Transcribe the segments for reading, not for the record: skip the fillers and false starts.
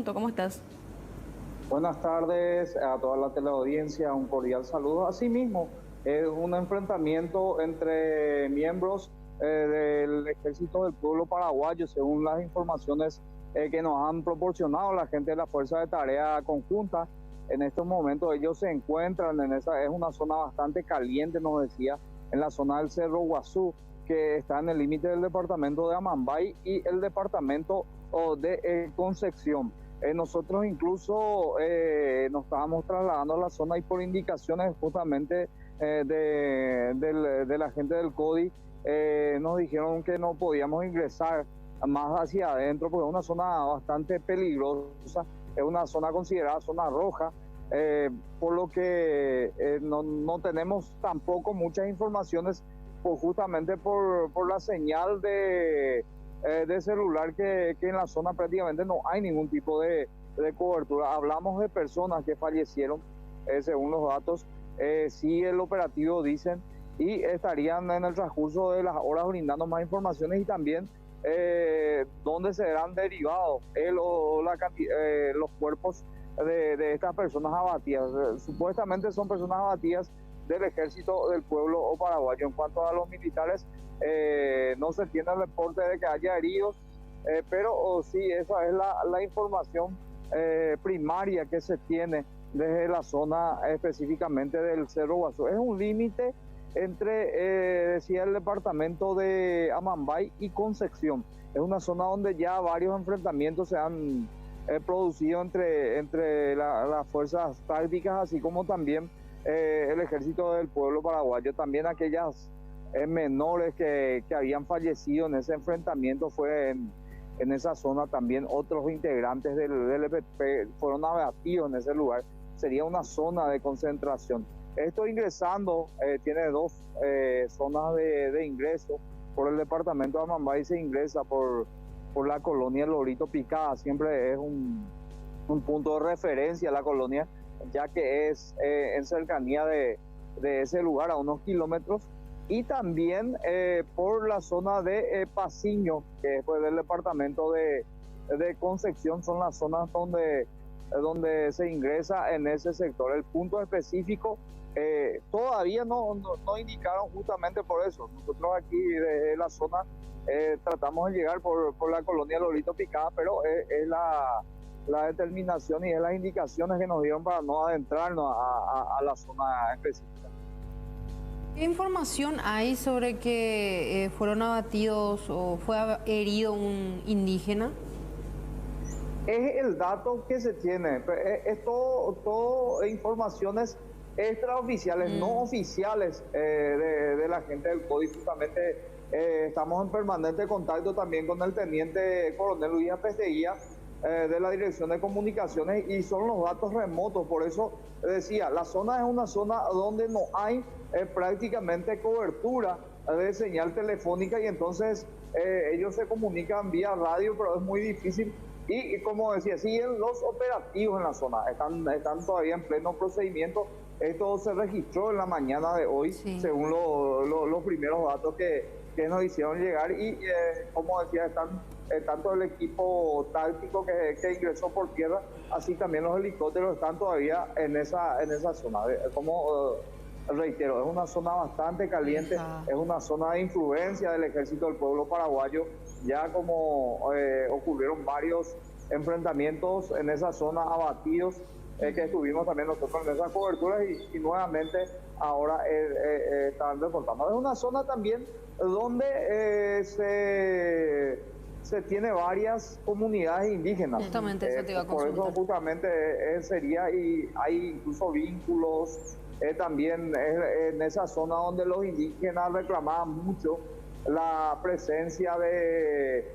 Punto. ¿Cómo estás? Buenas tardes a toda la teleaudiencia, un cordial saludo. Asimismo, es un enfrentamiento entre miembros del Ejército del Pueblo Paraguayo, según las informaciones que nos han proporcionado la gente de la Fuerza de Tarea Conjunta. En estos momentos ellos se encuentran es una zona bastante caliente, nos decía, en la zona del Cerro Guazú, que está en el límite del departamento de Amambay y el departamento de Concepción. Nosotros incluso nos estábamos trasladando a la zona y por indicaciones justamente de la gente del CODI nos dijeron que no podíamos ingresar más hacia adentro porque es una zona bastante peligrosa, es una zona considerada zona roja, por lo que no tenemos tampoco muchas informaciones justamente por la señal de celular que en la zona prácticamente no hay ningún tipo de cobertura. Hablamos de personas que fallecieron, según los datos, sí el operativo dicen, y estarían en el transcurso de las horas brindando más informaciones y también dónde serán derivados los cuerpos de estas personas abatidas. Supuestamente son personas abatidas del Ejército del Pueblo Paraguayo. En cuanto a los militares, no se tiene el reporte de que haya heridos, pero sí, esa es la información primaria que se tiene desde la zona específicamente del Cerro Guazú. Es un límite entre, decía, el departamento de Amambay y Concepción. Es una zona donde ya varios enfrentamientos se han producido entre las fuerzas tácticas, así como también el Ejército del Pueblo Paraguayo. También aquellas menores que habían fallecido en ese enfrentamiento fue en esa zona. También otros integrantes del EPP fueron abatidos en ese lugar. Sería una zona de concentración. Esto ingresando, tiene dos zonas de ingreso. Por el departamento de Amambay se ingresa por la colonia Lorito Picada. Siempre es un punto de referencia la colonia, ya que es en cercanía de ese lugar, a unos kilómetros, y también por la zona de Pasiño, que es del departamento de Concepción. Son las zonas donde se ingresa en ese sector. El punto específico todavía no indicaron, justamente por eso. Nosotros aquí de la zona tratamos de llegar por la colonia Lorito Picada, pero es la determinación y es las indicaciones que nos dieron para no adentrarnos a la zona específica. ¿Qué información hay sobre que fueron abatidos o fue herido un indígena? Es el dato que se tiene, es todo informaciones extraoficiales, no oficiales de la gente del CODI. Justamente estamos en permanente contacto también con el teniente coronel Luis Apesteguía de la Dirección de Comunicaciones, y son los datos remotos. Por eso decía, la zona es una zona donde no hay prácticamente cobertura de señal telefónica, y entonces ellos se comunican vía radio, pero es muy difícil. Y como decía, siguen los operativos en la zona, están todavía en pleno procedimiento. Esto se registró en la mañana de hoy, sí, según los primeros datos que nos hicieron llegar. Y como decía, están tanto el equipo táctico que ingresó por tierra, así también los helicópteros están todavía en esa zona. Como reitero, es una zona bastante caliente, es una zona de influencia del Ejército del Pueblo Paraguayo. Ya como ocurrieron varios enfrentamientos en esa zona, abatidos, que estuvimos también nosotros en esas coberturas, y nuevamente ahora están reportando. Es una zona también donde se tiene varias comunidades indígenas. Justamente eso te iba a consultar. Por eso justamente sería, y hay incluso vínculos también en esa zona donde los indígenas reclamaban mucho la presencia de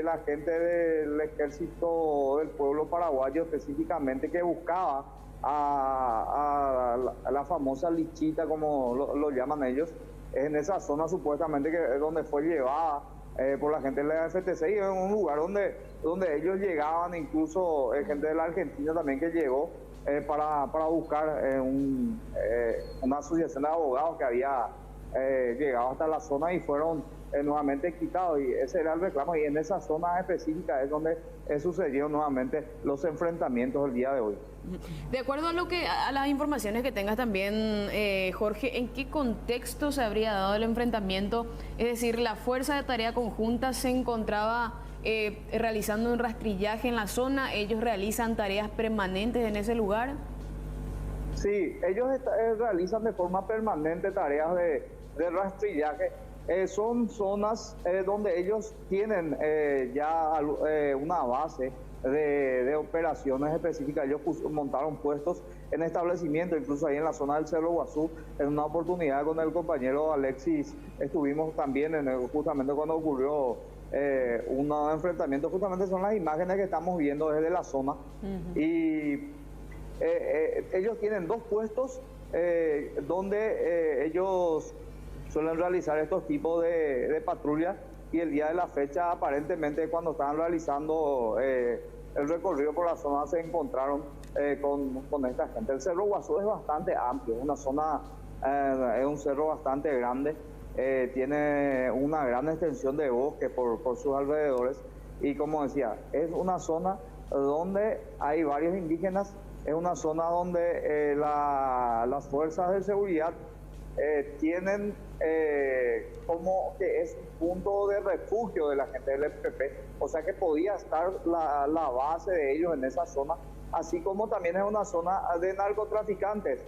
la gente del Ejército del Pueblo Paraguayo, específicamente, que buscaba a la famosa lichita, como lo llaman ellos, en esa zona supuestamente que es donde fue llevada por la gente de la FTC, y es un lugar donde ellos llegaban, incluso gente de la Argentina también que llegó para buscar una asociación de abogados que había llegado hasta la zona y fueron nuevamente quitados, y ese era el reclamo, y en esa zona específica es donde sucedieron nuevamente los enfrentamientos el día de hoy. De acuerdo a las informaciones que tengas también, Jorge, ¿en qué contexto se habría dado el enfrentamiento? Es decir, la Fuerza de Tarea Conjunta se encontraba realizando un rastrillaje en la zona, ellos realizan tareas permanentes en ese lugar. Sí, ellos realizan de forma permanente tareas de rastrillaje. Son zonas donde ellos tienen ya una base de operaciones específicas. Ellos montaron puestos en establecimientos, incluso ahí en la zona del Cerro Guazú. En una oportunidad con el compañero Alexis estuvimos también justamente cuando ocurrió un enfrentamiento. Justamente son las imágenes que estamos viendo desde la zona. Y ellos tienen dos puestos donde ellos suelen realizar estos tipos de patrullas, y el día de la fecha, aparentemente, cuando estaban realizando el recorrido por la zona, se encontraron con esta gente. El Cerro Guazú es bastante amplio, es una zona, es un cerro bastante grande, tiene una gran extensión de bosque por sus alrededores, y como decía, es una zona donde hay varios indígenas, es una zona donde las fuerzas de seguridad tienen como que es un punto de refugio de la gente del EPP, o sea que podía estar la base de ellos en esa zona, así como también es una zona de narcotraficantes,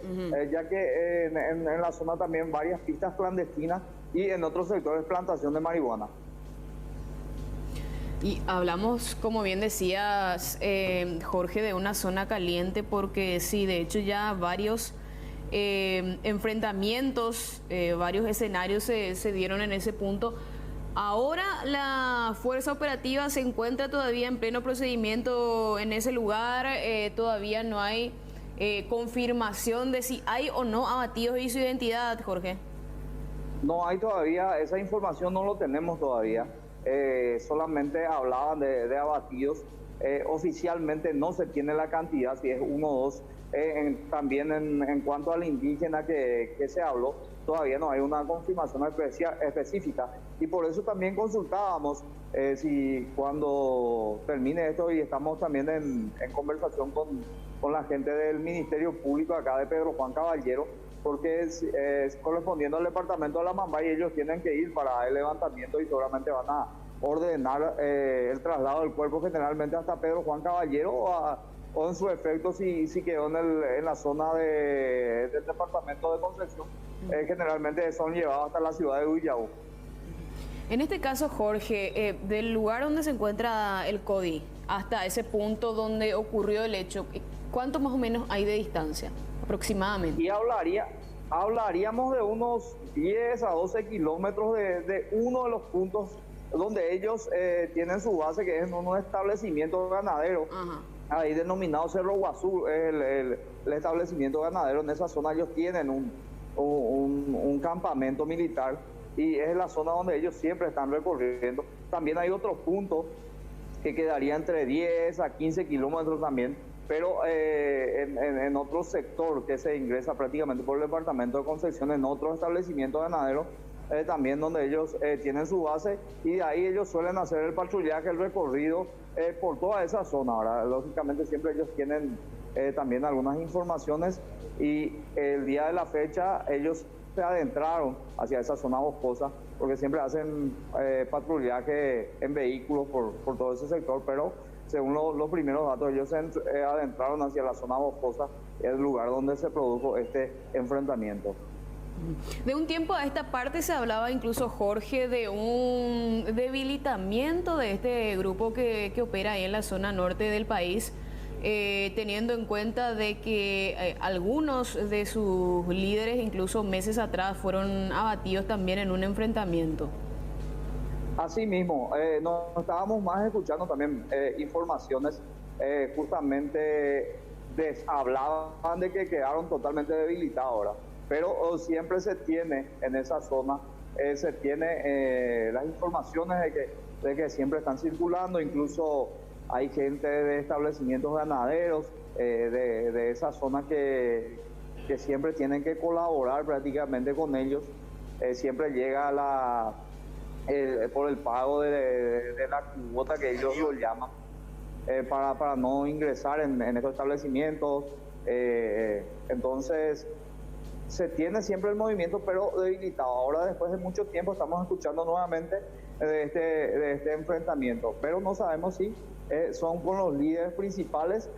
ya que en la zona también varias pistas clandestinas y en otros sectores plantación de marihuana. Y hablamos, como bien decías, Jorge, de una zona caliente, porque sí, de hecho ya varios enfrentamientos, varios escenarios se dieron en ese punto. Ahora la fuerza operativa se encuentra todavía en pleno procedimiento en ese lugar, todavía no hay confirmación de si hay o no abatidos y su identidad, Jorge. No hay todavía, esa información no lo tenemos todavía. Solamente hablaban de abatidos. Oficialmente no se tiene la cantidad, si es uno o dos. También en cuanto al indígena que se habló, todavía no hay una confirmación específica, y por eso también consultábamos si cuando termine esto, y estamos también en conversación con la gente del Ministerio Público acá de Pedro Juan Caballero, porque es correspondiendo al departamento de La Mambay, y ellos tienen que ir para el levantamiento y seguramente van a ordenar el traslado del cuerpo generalmente hasta Pedro Juan Caballero, o en su efecto si quedó en la zona del departamento de Concepción, generalmente son llevados hasta la ciudad de Huillabó. En este caso, Jorge, del lugar donde se encuentra el CODI hasta ese punto donde ocurrió el hecho, ¿cuánto más o menos hay de distancia aproximadamente? Y hablaríamos de unos 10 a 12 kilómetros de uno de los puntos donde ellos tienen su base, que es en un establecimiento ganadero. Ajá. Ahí denominado Cerro Guazú, el establecimiento ganadero. En esa zona ellos tienen un campamento militar, y es la zona donde ellos siempre están recorriendo. También hay otros puntos que quedaría entre 10 a 15 kilómetros también, pero en otro sector que se ingresa prácticamente por el departamento de Concepción, en otro establecimiento ganadero, también donde ellos tienen su base, y de ahí ellos suelen hacer el patrullaje, el recorrido por toda esa zona. Ahora, lógicamente siempre ellos tienen también algunas informaciones, y el día de la fecha ellos se adentraron hacia esa zona boscosa, porque siempre hacen patrullaje en vehículos por todo ese sector, pero según los primeros datos ellos se adentraron hacia la zona boscosa, el lugar donde se produjo este enfrentamiento. De un tiempo a esta parte se hablaba incluso, Jorge, de un debilitamiento de este grupo que opera ahí en la zona norte del país, teniendo en cuenta de que algunos de sus líderes incluso meses atrás fueron abatidos también en un enfrentamiento. Así mismo, nos estábamos más escuchando también informaciones, justamente hablaban de que quedaron totalmente debilitados ahora, pero siempre se tiene en esa zona, se tiene las informaciones de que siempre están circulando. Incluso hay gente de establecimientos ganaderos de esa zona que siempre tienen que colaborar prácticamente con ellos, siempre llega por el pago de la cuota que ellos lo llaman, para no ingresar en estos establecimientos. Entonces, se tiene siempre el movimiento, pero debilitado. Ahora, después de mucho tiempo, estamos escuchando nuevamente de este enfrentamiento, pero no sabemos si son con los líderes principales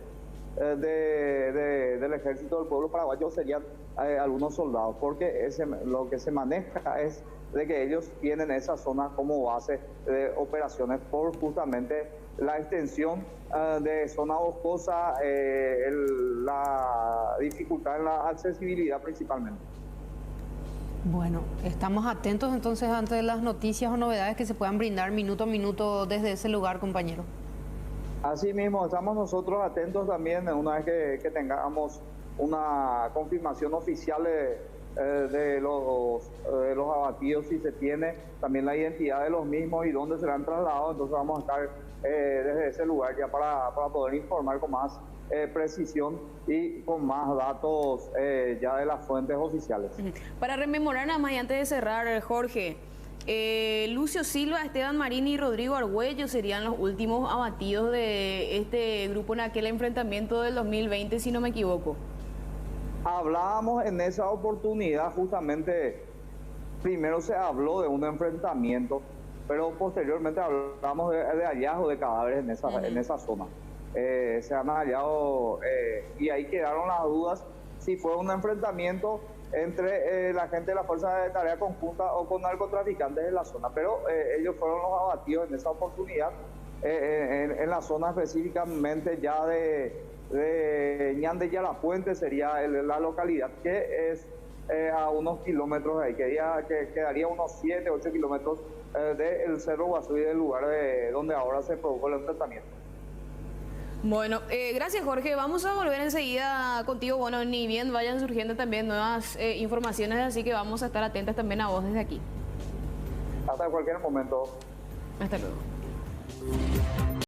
del Ejército del Pueblo Paraguayo, serían algunos soldados, porque lo que se maneja es de que ellos tienen esa zona como base de operaciones por justamente la extensión de zona boscosa, la dificultad en la accesibilidad principalmente. Bueno, estamos atentos entonces ante las noticias o novedades que se puedan brindar minuto a minuto desde ese lugar, compañero. Así mismo, estamos nosotros atentos también una vez que tengamos una confirmación oficial de los abatidos, si se tiene también la identidad de los mismos y dónde serán trasladados. Entonces vamos a estar desde ese lugar ya para poder informar con más precisión y con más datos ya de las fuentes oficiales. Para rememorar nada más y antes de cerrar, Jorge, Lucio Silva, Esteban Marín y Rodrigo Argüello serían los últimos abatidos de este grupo en aquel enfrentamiento del 2020, si no me equivoco. Hablábamos en esa oportunidad, justamente, primero se habló de un enfrentamiento, pero posteriormente hablamos de hallazgo de cadáveres en esa zona. Se han hallado y ahí quedaron las dudas si fue un enfrentamiento entre la gente de la Fuerza de Tarea Conjunta o con narcotraficantes de la zona, pero ellos fueron los abatidos en esa oportunidad, en la zona específicamente ya de Ñan de Yalapuente, sería la localidad, que es a unos kilómetros de ahí, que quedaría unos 7, 8 kilómetros del Cerro Guazú y del lugar donde ahora se produjo el enfrentamiento. Bueno, gracias Jorge, vamos a volver enseguida contigo, bueno, ni bien vayan surgiendo también nuevas informaciones, así que vamos a estar atentas también a vos desde aquí. Hasta cualquier momento. Hasta luego.